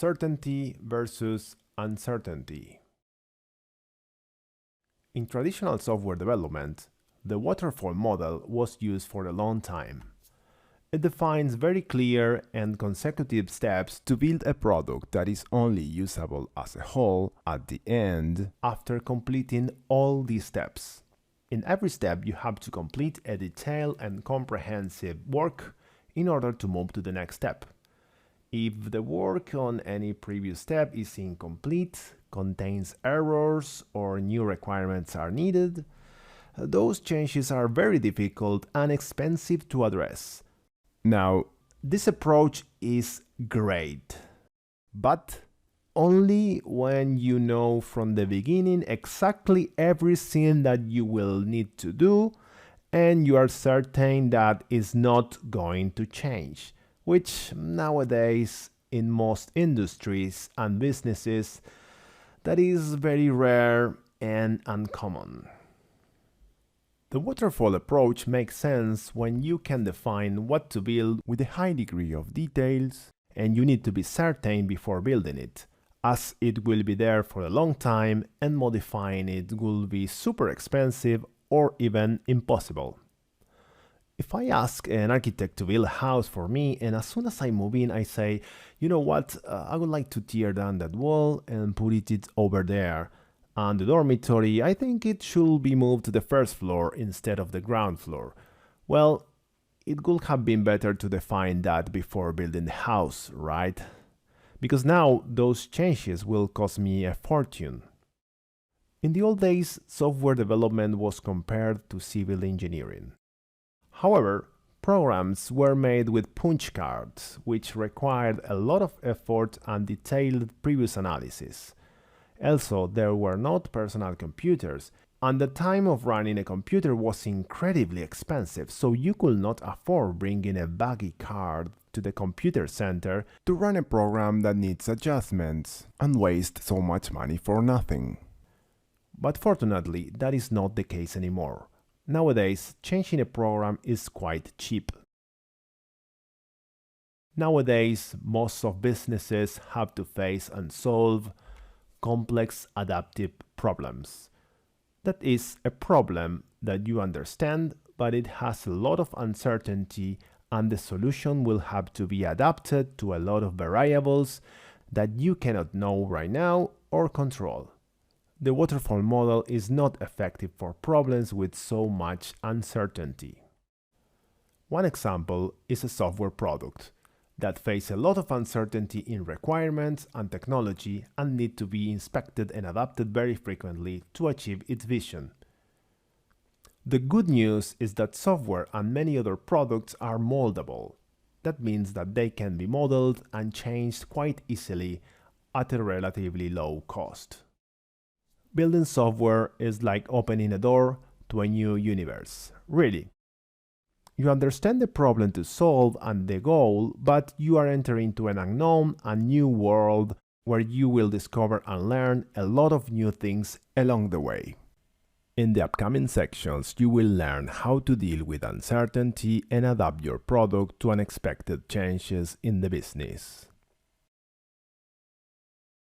certainty versus uncertainty. In traditional software development, the waterfall model was used for a long time. It defines very clear and consecutive steps to build a product that is only usable as a whole at the end after completing all these steps. In every step, you have to complete a detailed and comprehensive work in order to move to the next step. If the work on any previous step is incomplete, contains errors, or new requirements are needed, those changes are very difficult and expensive to address. Now, this approach is great, but only when you know from the beginning exactly everything that you will need to do and you are certain that it's not going to change, which nowadays in most industries and businesses that is very rare and uncommon. The waterfall approach makes sense when you can define what to build with a high degree of details and you need to be certain before building it, as it will be there for a long time and modifying it will be super expensive or even impossible. If I ask an architect to build a house for me and as soon as I move in I say, you know what, I would like to tear down that wall and put it over there. And the dormitory, I think it should be moved to the first floor instead of the ground floor. Well, it would have been better to define that before building the house, right? Because now those changes will cost me a fortune. In the old days, software development was compared to civil engineering. However, programs were made with punch cards, which required a lot of effort and detailed previous analysis. Also, there were not personal computers, and the time of running a computer was incredibly expensive, so you could not afford bringing a buggy card to the computer center to run a program that needs adjustments and waste so much money for nothing. But fortunately, that is not the case anymore. Nowadays, changing a program is quite cheap. Nowadays, most of businesses have to face and solve complex adaptive problems. That is a problem that you understand, but it has a lot of uncertainty and the solution will have to be adapted to a lot of variables that you cannot know right now or control. The waterfall model is not effective for problems with so much uncertainty. One example is a software product that face a lot of uncertainty in requirements and technology and need to be inspected and adapted very frequently to achieve its vision. The good news is that software and many other products are moldable. That means that they can be modeled and changed quite easily at a relatively low cost. Building software is like opening a door to a new universe, really. You understand the problem to solve and the goal, but you are entering into an unknown and new world where you will discover and learn a lot of new things along the way. In the upcoming sections, you will learn how to deal with uncertainty and adapt your product to unexpected changes in the business.